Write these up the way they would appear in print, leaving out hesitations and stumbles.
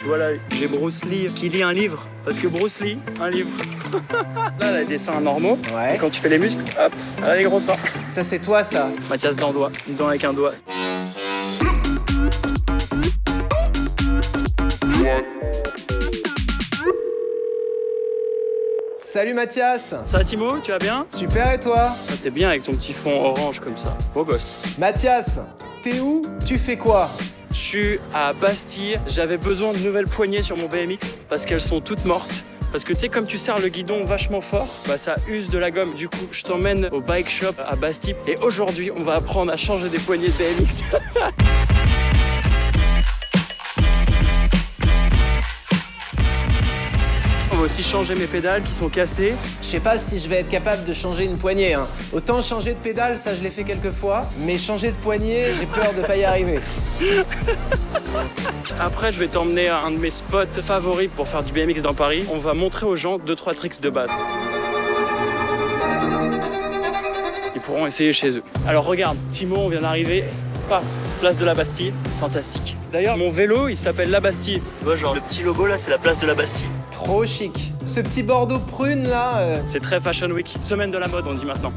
Tu vois là, j'ai Bruce Lee qui lit un livre. Parce que Bruce Lee, un livre. Là, elle a des seins normaux. Ouais. Et quand tu fais les muscles, hop, elle a des gros seins. Ça, c'est toi, ça. Mathias dans le doigt, une dent avec un doigt. Salut Mathias. Ça va Timo, tu vas bien? Super, et toi? Ah, t'es bien avec ton petit fond orange comme ça. Beau gosse. Mathias, t'es où? Tu fais quoi? Je suis à Bastille. J'avais besoin de nouvelles poignées sur mon BMX parce qu'elles sont toutes mortes. Parce que tu sais, comme tu serres le guidon vachement fort, bah ça use de la gomme. Du coup, je t'emmène au bike shop à Bastille. Et aujourd'hui, on va apprendre à changer des poignées de BMX. On va aussi changer mes pédales qui sont cassées. Je sais pas si je vais être capable de changer une poignée, hein. Autant changer de pédale, ça je l'ai fait quelques fois, mais changer de poignée, j'ai peur de pas y arriver. Après, je vais t'emmener à un de mes spots favoris pour faire du BMX dans Paris. On va montrer aux gens 2-3 tricks de base. Ils pourront essayer chez eux. Alors regarde, Timo, on vient d'arriver. Paf, place de la Bastille, fantastique. D'ailleurs, mon vélo, il s'appelle la Bastille. Tu vois, genre le petit logo là, c'est la place de la Bastille. Trop chic. Ce petit Bordeaux prune là, C'est très Fashion Week, semaine de la mode, on dit maintenant.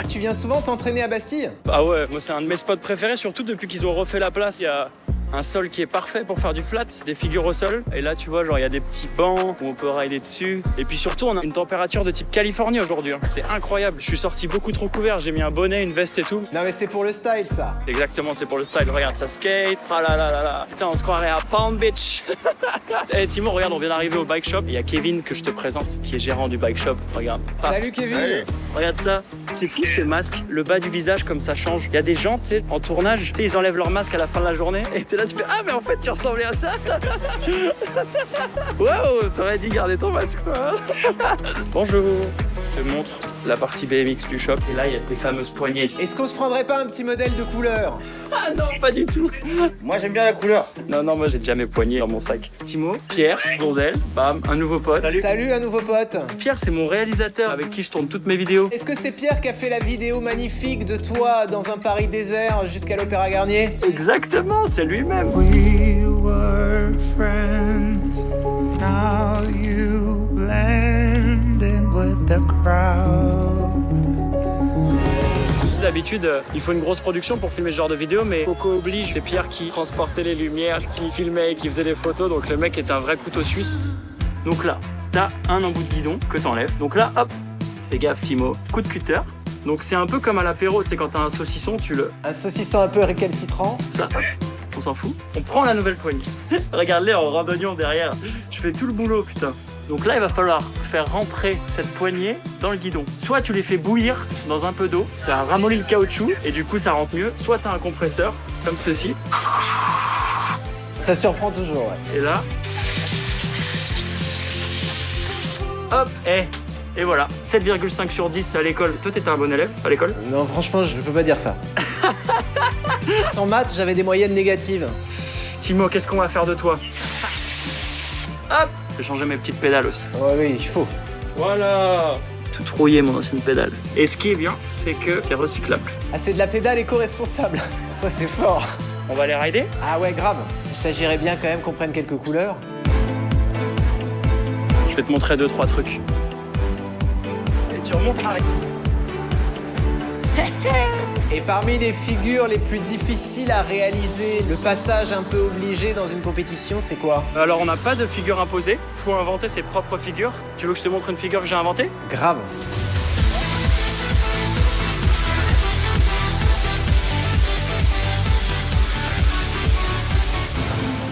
tu viens souvent t'entraîner à Bastille? Ah ouais, moi c'est un de mes spots préférés, surtout depuis qu'ils ont refait la place. Il y a un sol qui est parfait pour faire du flat, c'est des figures au sol. Et là, tu vois, genre il y a des petits bancs où on peut rider dessus. Et puis surtout, on a une température de type Californie aujourd'hui. Hein. C'est incroyable. Je suis sorti beaucoup trop couvert, j'ai mis un bonnet, une veste et tout. Non mais c'est pour le style ça. Exactement, c'est pour le style. Regarde, ça skate. Ah là là là là. Putain, on se croirait à Palm Beach. Eh Timo, regarde, on vient d'arriver au bike shop. Il y a Kevin que je te présente, qui est gérant du bike shop. Regarde. Paf. Salut Kevin. Allez. Regarde ça. C'est fou ce masque. Le bas du visage, comme ça change. Il y a des gens, tu sais, en tournage, tu sais, ils enlèvent leur masque à la fin de la journée. Et t'es là, tu fais ah, mais en fait, tu ressemblais à ça. Waouh, t'aurais dû garder ton masque, toi. Bonjour. Je te montre la partie BMX du shop. Et là, il y a tes fameuses poignées. Est-ce qu'on se prendrait pas un petit modèle de couleur? Ah non, pas du tout. Moi j'aime bien la couleur. Non, moi j'ai déjà mes poignées dans mon sac. Timo, Pierre, Bourdel, bam, un nouveau pote. Salut un nouveau pote. Pierre, c'est mon réalisateur avec qui je tourne toutes mes vidéos. Est-ce que c'est Pierre qui a fait la vidéo magnifique de toi dans un Paris désert jusqu'à l'Opéra Garnier? Exactement, c'est lui-même. We were friends, now you blend in with the crowd. D'habitude, il faut une grosse production pour filmer ce genre de vidéo, mais Coco oblige. C'est Pierre qui transportait les lumières, qui filmait, qui faisait les photos, donc le mec est un vrai couteau suisse. Donc là, t'as un embout de guidon que t'enlèves. Donc là, hop, fais gaffe Timo, coup de cutter. Donc c'est un peu comme à l'apéro, tu sais, quand t'as un saucisson, tu le... Un saucisson un peu récalcitrant. Ça, hop, on s'en fout. On prend la nouvelle poignée. Regarde-les en randonnion derrière. Je fais tout le boulot, putain. Donc là, il va falloir faire rentrer cette poignée dans le guidon. Soit tu les fais bouillir dans un peu d'eau, ça ramollit le caoutchouc et du coup, ça rentre mieux. Soit tu as un compresseur, comme ceci. Ça surprend toujours, ouais. Et là... Hop, et voilà. 7,5 sur 10 à l'école. Toi, t'étais un bon élève à l'école? Non, franchement, je peux pas dire ça. En maths, j'avais des moyennes négatives. Timo, qu'est-ce qu'on va faire de toi? Hop, je vais changer mes petites pédales aussi. Ouais, oui, il faut. Voilà. Tout rouillé mon ancienne pédale. Et ce qui est bien, c'est que c'est recyclable. Ah, c'est de la pédale éco-responsable. Ça, c'est fort. On va les rider? Ah ouais, grave. Il s'agirait bien quand même qu'on prenne quelques couleurs. Je vais te montrer 2-3 trucs. Et tu remontes pareil. Et parmi les figures les plus difficiles à réaliser, le passage un peu obligé dans une compétition, c'est quoi? Alors on n'a pas de figure imposée, faut inventer ses propres figures. Tu veux que je te montre une figure que j'ai inventée? Grave.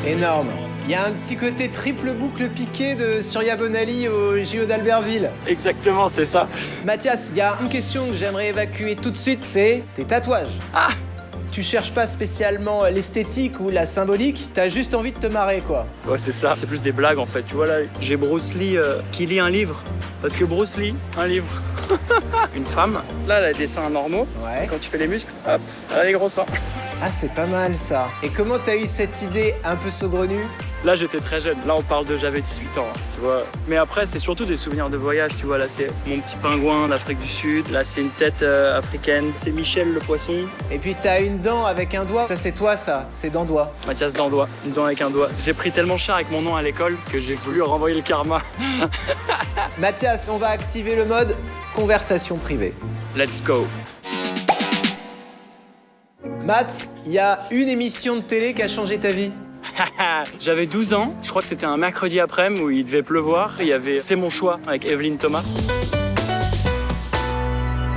Énorme. Il y a un petit côté triple boucle piqué de Surya Bonali au JO d'Albertville. Exactement, c'est ça. Mathias, il y a une question que j'aimerais évacuer tout de suite, c'est tes tatouages. Ah! Tu cherches pas spécialement l'esthétique ou la symbolique, t'as juste envie de te marrer, quoi. Ouais, c'est ça. C'est plus des blagues en fait. Tu vois là, j'ai Bruce Lee qui lit un livre. Parce que Bruce Lee, un livre. Une femme, là, elle a des seins normaux. Ouais. Quand tu fais les muscles, hop, elle a des gros seins. Ah, c'est pas mal ça. Et comment t'as eu cette idée un peu saugrenue Là, j'étais très jeune. Là, on parle de j'avais 18 ans, hein, tu vois. Mais après, c'est surtout des souvenirs de voyage, tu vois. Là, c'est mon petit pingouin d'Afrique du Sud. Là, c'est une tête africaine. C'est Michel, le poisson. Et puis t'as une dent avec un doigt. Ça, c'est toi, ça. C'est dent-doigt. Mathias Dandois, une dent avec un doigt. J'ai pris tellement cher avec mon nom à l'école que j'ai voulu renvoyer le karma. Mathias, on va activer le mode conversation privée. Let's go. Matt, il y a une émission de télé qui a changé ta vie. J'avais 12 ans, je crois que c'était un mercredi après-midi où il devait pleuvoir. Il y avait C'est mon choix avec Evelyne Thomas.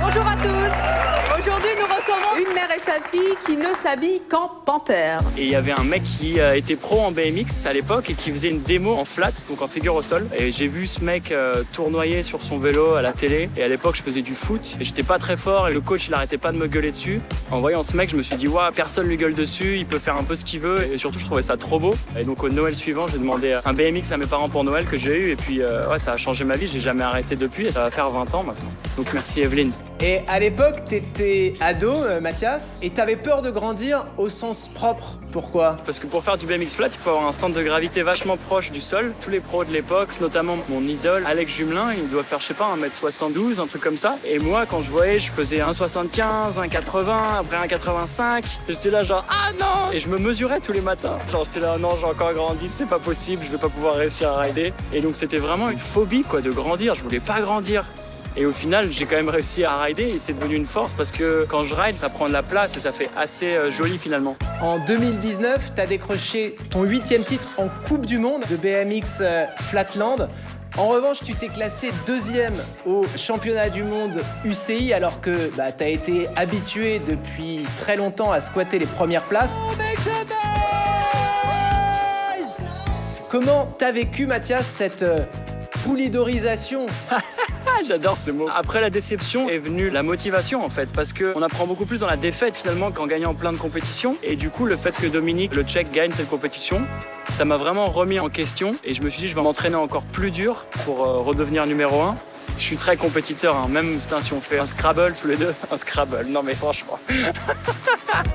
Bonjour à tous. Aujourd'hui, nous recevons une mère et sa fille qui ne s'habillent qu'en panthère. Et il y avait un mec qui était pro en BMX à l'époque et qui faisait une démo en flat, donc en figure au sol. Et j'ai vu ce mec tournoyer sur son vélo à la télé. Et à l'époque, je faisais du foot et j'étais pas très fort et le coach, il arrêtait pas de me gueuler dessus. En voyant ce mec, je me suis dit, waouh, personne lui gueule dessus, il peut faire un peu ce qu'il veut. Et surtout, je trouvais ça trop beau. Et donc au Noël suivant, j'ai demandé un BMX à mes parents pour Noël que j'ai eu. Et puis ouais, ça a changé ma vie, j'ai jamais arrêté depuis et ça va faire 20 ans maintenant. Donc merci Evelyne. Et à l'époque, t'étais ado, Mathias, et t'avais peur de grandir au sens propre. Pourquoi? Parce que pour faire du BMX flat, il faut avoir un centre de gravité vachement proche du sol. Tous les pros de l'époque, notamment mon idole Alex Jumelin, il doit faire, je sais pas, 1m72, un truc comme ça. Et moi, quand je voyais, je faisais 1m75, 1m80, après 1m85. J'étais là genre, ah non! Et je me mesurais tous les matins. Genre, j'étais là, non, j'ai encore grandi, c'est pas possible, je vais pas pouvoir réussir à rider. Et donc, c'était vraiment une phobie, quoi, de grandir. Je voulais pas grandir. Et au final, j'ai quand même réussi à rider et c'est devenu une force parce que quand je ride, ça prend de la place et ça fait assez joli finalement. En 2019, t'as décroché ton 8e titre en Coupe du Monde de BMX Flatland. En revanche, tu t'es classé 2e au championnat du monde UCI alors que t'as été habitué depuis très longtemps à squatter les premières places. Comment t'as vécu, Mathias, cette poulidorisation? J'adore ce mot. Après la déception est venue la motivation en fait, parce qu'on apprend beaucoup plus dans la défaite finalement qu'en gagnant plein de compétitions. Et du coup, le fait que Dominique, le Tchèque, gagne cette compétition, ça m'a vraiment remis en question. Et je me suis dit, je vais m'entraîner encore plus dur pour redevenir numéro 1. Je suis très compétiteur, hein. Même si on fait un Scrabble tous les deux. Un Scrabble, non mais franchement.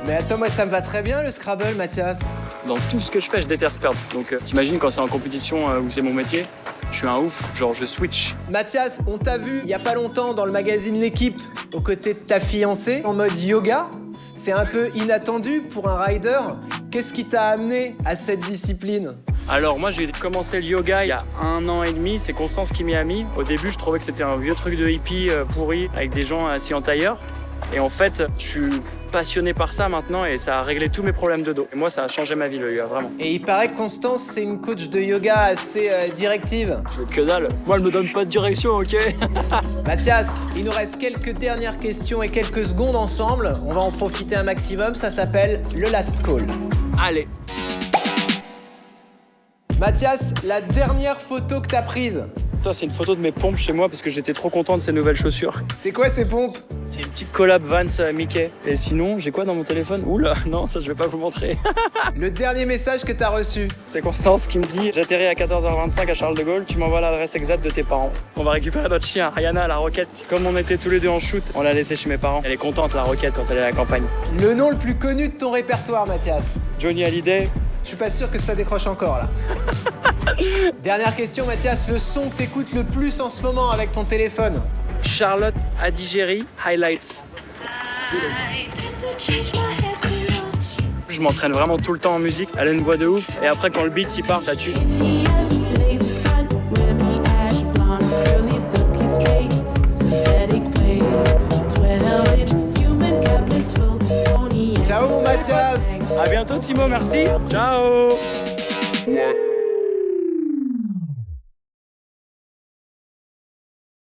Mais attends, moi ça me va très bien le Scrabble, Mathias. Dans tout ce que je fais, je déteste perdre. Donc t'imagines quand c'est en compétition où c'est mon métier, je suis un ouf, genre je switch. Mathias, on t'a vu il y a pas longtemps dans le magazine L'Équipe aux côtés de ta fiancée en mode yoga. C'est un peu inattendu pour un rider. Qu'est-ce qui t'a amené à cette discipline? Alors moi j'ai commencé le yoga il y a 1 an et demi, c'est Constance qui m'y a mis. Au début je trouvais que c'était un vieux truc de hippie pourri avec des gens assis en tailleur. Et en fait je suis passionné par ça maintenant et ça a réglé tous mes problèmes de dos. Et moi ça a changé ma vie le yoga, vraiment. Et il paraît que Constance c'est une coach de yoga assez directive. Je veux que dalle, moi elle me donne pas de direction, ok? Mathias, il nous reste quelques dernières questions et quelques secondes ensemble. On va en profiter un maximum, ça s'appelle le last call. Allez. Mathias, la dernière photo que t'as prise. Toi, c'est une photo de mes pompes chez moi parce que j'étais trop content de ces nouvelles chaussures. C'est quoi ces pompes? C'est une petite collab Vans Mickey. Et sinon, j'ai quoi dans mon téléphone? Oula, non, ça je vais pas vous montrer. Le dernier message que t'as reçu. C'est Constance qui me dit, j'atterris à 14h25 à Charles de Gaulle, tu m'envoies l'adresse exacte de tes parents. On va récupérer notre chien, Rihanna, la Roquette. Comme on était tous les deux en shoot, on l'a laissé chez mes parents. Elle est contente, la Roquette, quand elle est à la campagne. Le nom le plus connu de ton répertoire, Mathias? Johnny Hallyday. Je suis pas sûr que ça décroche encore là. Dernière question, Mathias, le son que t'écoutes le plus en ce moment avec ton téléphone? Charlotte Adigéry, Highlights. Je m'entraîne vraiment tout le temps en musique, elle a une voix de ouf, et après quand le beat s'y part, ça tue. Ciao mon Mathias. À bientôt Timo, merci. Ciao. What?